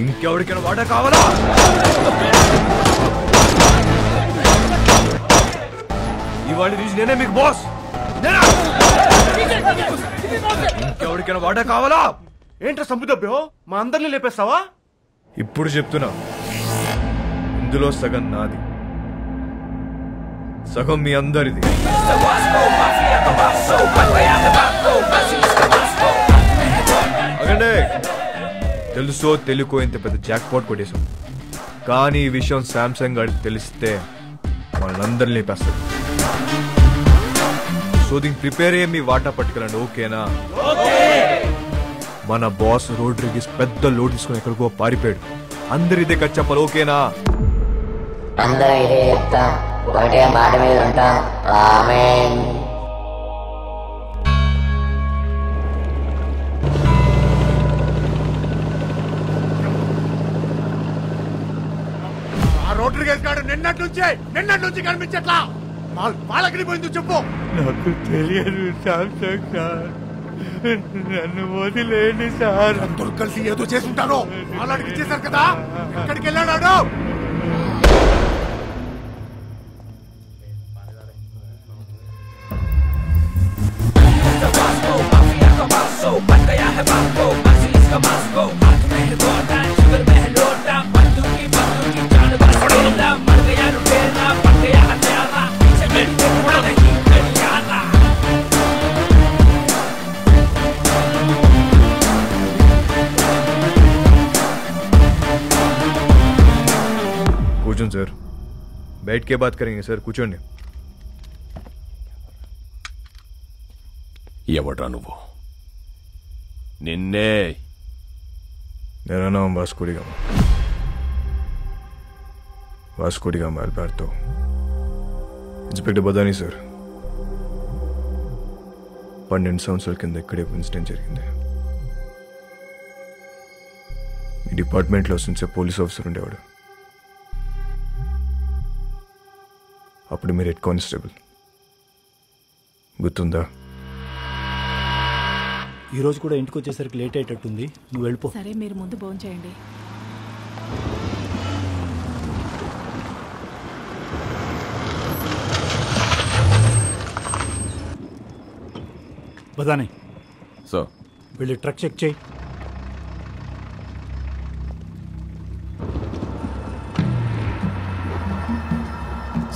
ఇంకెవరికైనా వాటా కావాలా? ఇవాళ నుంచి నేనే మీకు బాస్. ఇంకెవరికైనా వాటా కావాలా? ఏంట్రా సంపుదబ్బో, మా అందరినీ లేపేస్తావా? ఇప్పుడు చెప్తున్నా, ఇందులో సగం నాది, సగం మీ అందరిది. అగండి, తెలుసో తెలుకో ఇంత పెద్ద జాక్ పాట్ కొట్టేశాం, కానీ ఈ విషయం శాంసంగ్ గారికి తెలిస్తే వాళ్ళందరినీ లేపేస్తారు. సో దీనికి ప్రిపేర్ అయ్యే మీ వాటా పట్టుకెళ్ళండి, ఓకేనా? మన బాస్ రోడ్రిగిస్ పెద్ద లోడ్ తీసుకుని ఎక్కడికో పారిపోయాడు, అందరు ఇదే కట్ చెప్పాలి, ఓకేనా? అందరూ ఇదే చెప్తాం, ఒకటే మాట మీద ఉంటాం. ఆమేన్. ఆ రోడ్రిగేస్ గాడు నిన్నటి నుంచి కనిపించట్లా. వాళ్ళకి పోయింది చెప్పు. నాకు తెలియదు శాంసంగ్ సార్, నన్ను వదిలేండి సార్. అందరూ కలిసి ఏదో చేసుంటారు, వాళ్ళకి చేశారు కదా. ఎక్కడికి వెళ్ళాడు? కూర్చోండి సార్, बैठ के बात करेंगे సార్, కూర్చోండి. ఎవడ్రా నువ్వు? నిన్నే. मेरा नाम Vasco D gamma, Vasco D gamma Alberto. Inspector Badani sir, 12 సంవత్సరాల కింద ఇక్కడే ఇన్సిడెంట్ జరిగింది. ఈ డిపార్ట్మెంట్లో నుంచే పోలీస్ ఆఫీసర్ ఉండేవాడు, అప్పుడు మీరు హెడ్ కానిస్టేబుల్, గుర్తుందా? ఈ రోజు కూడా ఇంటికి వచ్చేసరికి లేట్ అయ్యేటట్టుంది, నువ్వు వెళ్ళిపో. సరే, మీరు ముందు భోజనం చేయండి. బదాని సార్, వెళ్ళి ట్రక్ చెక్ చేయి.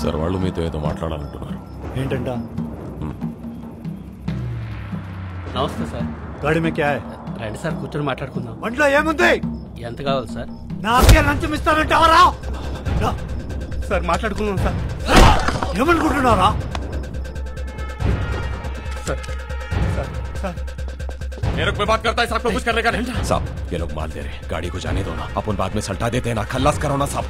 సార్ వాళ్ళు మీతో ఏదో మాట్లాడాలంటున్నారు. ఏంటంట? నమస్తే సార్. గాడి మే క్యా హై? రండి సార్, కూర్చొని మాట్లాడుకుందాం. వంటలో ఏముంది? ఎంత కావాలి సార్? నాకే లంచం ఇస్తానంటావరా? సార్ మాట్లాడుకుందాం సార్. ఏమనుకుంటున్నారా? मेरे को बात करता है साहब को कुछ करने का नहीं। साहब ये लोग माल दे रहे, गाड़ी को जाने दो ना, अपन बाद में सल्टा देते हैं ना, खल्लास करो ना साहब।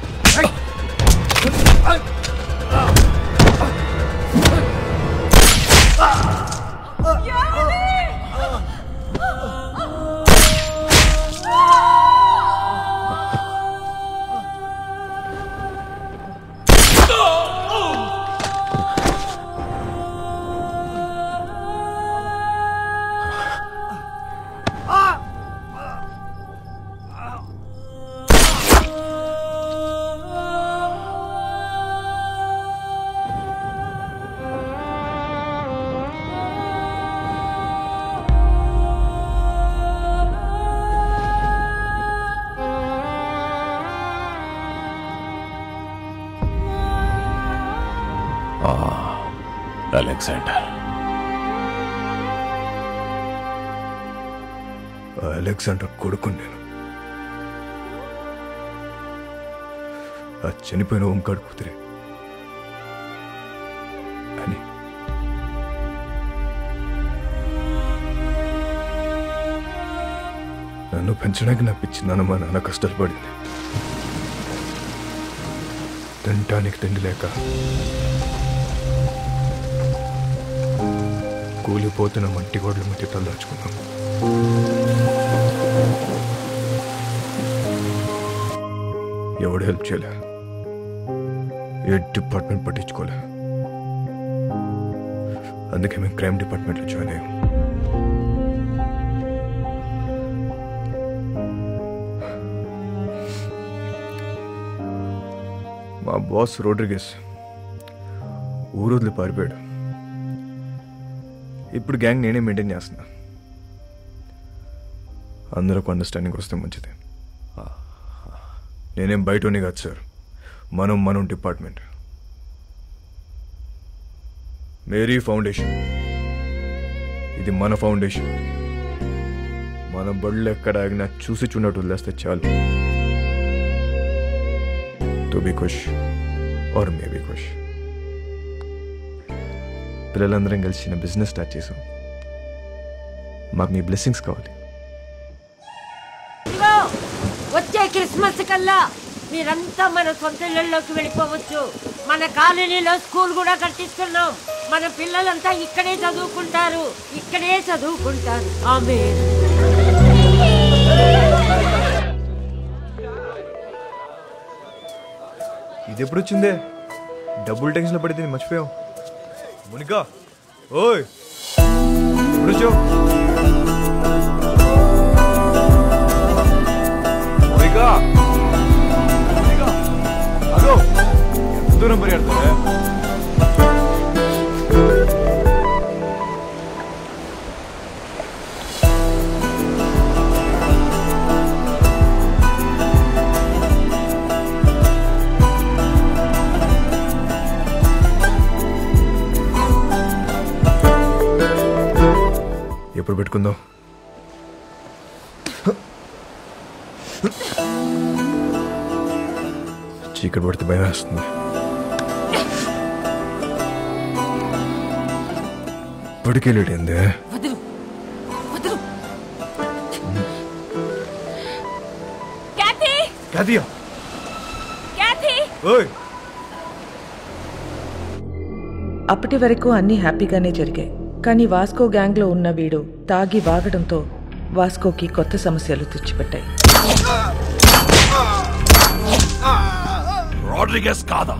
అలెగ్జాండర్ కొడుకు నేను, ఆ చనిపోయిన ఓంకాడు కూతురే అని. నన్ను పెంచడానికి నా పిచ్చి నాన్న మా నాన్న కష్టాలు పడింది, తినటానికి తిండి లేక కూలిపోతున్న మట్టి గోడల మధ్య తల్లాచుకున్నాం. ఎవడు హెల్ప్ చేయలే, ఏ డిపార్ట్మెంట్ పట్టించుకోలే, అందుకే మేము క్రైమ్ డిపార్ట్మెంట్లో జాయిన్ అయ్యాం. మా బాస్ రోడ్రిగస్ ఊరు వదిలి పారిపోయాడు. ఇప్పుడు గ్యాంగ్ నేనే మెయింటైన్ చేస్తున్నా. అందరూ ఒక అండర్స్టాండింగ్ వస్తే మంచిది. నేనేం బయటనే కాదు సార్, మనం డిపార్ట్మెంట్. మేరీ ఫౌండేషన్, ఇది మన ఫౌండేషన్. మన బళ్ళు ఎక్కడ ఆగినా చూసి చూడట్టు వదిలేస్తే చాలు. తో బి ఖుష్ ఆర్ మే బి ఖుష్. పిల్లలందరం కలిసి చిన్న బిజినెస్ స్టార్ట్ చేసాం. మాకు మీ బ్లెస్సింగ్స్ కావాలి. వచ్చే క్రిస్మస్ కల్లా మీరంతా మన సొంత ఇళ్లలోకి వెళ్ళిపోవచ్చు. మన కాలనీలో స్కూల్ కూడా కట్టిస్తున్నాం. మన పిల్లలంతా ఇక్కడే చదువుకుంటారు. ఆమేన్. ఇది ఎప్పుడు వచ్చిందే? డబ్బులు టెన్షన్ లో పడితే మర్చిపోయాం. మునికా ఓయ్ ఎప్పుడు వచ్చావు? మునికా అదో ఎంత దూరం పరిగెడతావే? ఎప్పుడు పెట్టుకుందాం? చీకటి పడితే భయం వేస్తుంది. పడికెళ్ళేటందే. అప్పటి వరకు అన్నీ హ్యాపీగానే జరిగాయి. కానీ వాస్కో గ్యాంగ్లో ఉన్న వీడు తాగి వాగడంతో వాస్కోకి కొత్త సమస్యలు తెచ్చిపెట్టాయి. రోడ్రిగస్ కాదా?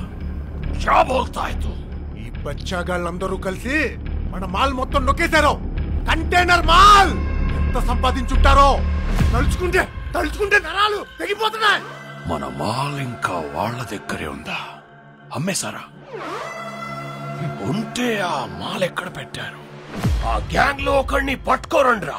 ఈ బచ్చాగాళ్ళందరూ కలిసి మన మాల్ మొత్తం నొక్కేశారు. కంటైనర్ మాల్ ఎంత సంపాదించుంటారో తలుచుకుంటే నరాలు తెగిపోతున్నాయి. మన మాల్ ఇంకా వాళ్ళ దగ్గరే ఉందా? అమ్మేశారా? ఉంటే ఆ మాల్ ఎక్కడ పెట్టారు? ఆ గ్యాంగ్ లో ఒకడిని పట్టుకోరండ్రా.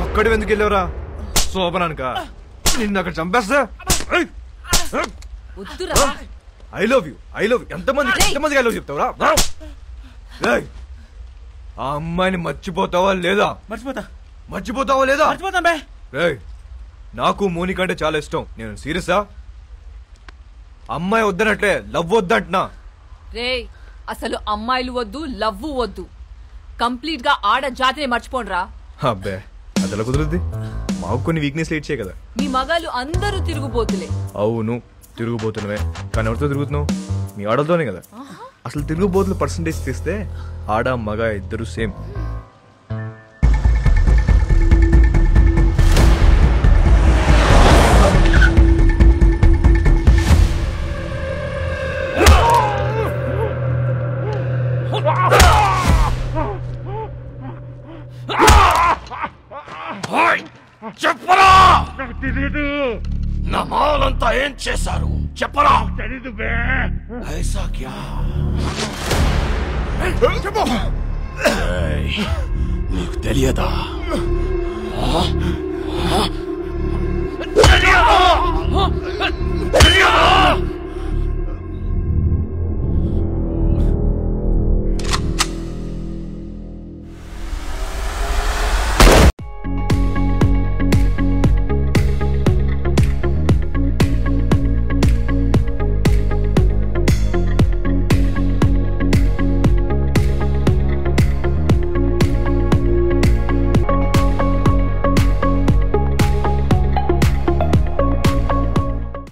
ఒక్కడి ఎందుకు వెళ్ళావురా? శోభనానిక నిన్ను అక్కడ చంపేస్తా. ఐ లవ్ యూ ఎంతమందికి ఐ లవ్ చెప్తావురా? ఆ అమ్మాయిని మర్చిపోతావా లేదా? మర్చిపోతావా లేదా? నాకు మోనిక అంటే చాలా ఇష్టం. నేను సీరియసా? అమ్మాయి వద్దనట్లే, లవ్ వద్దంటున్నా. రే అసలు అమ్మాయిలు వద్దు, లవ్ వద్దు. కంప్లీట్ గా ఆడ జాతిని మర్చిపోండ్రా. అబ్బే అదలా కుదురుద్ది. మాకు కొన్ని వీక్నెస్ ఇచ్చే కదా. మీ మగాళ్ళు అందరూ తిరుగుబోతులే. అవును తిరుగుబోతున్నవే, కానీ ఎవరితో తిరుగుతున్నావు? మీ ఆడలతోనే కదా. అసలు తిరుగుబోతుల పర్సంటేజ్ తీస్తే ఆడ మగ ఇద్దరు సేమ్. చెప్పరా, నా మాలంతా ఏం చేశారు చెప్పరా? తెలీదు బే. ఐసా క్యా? చెప్పు. నీకు తెలియదా? తెలియదా?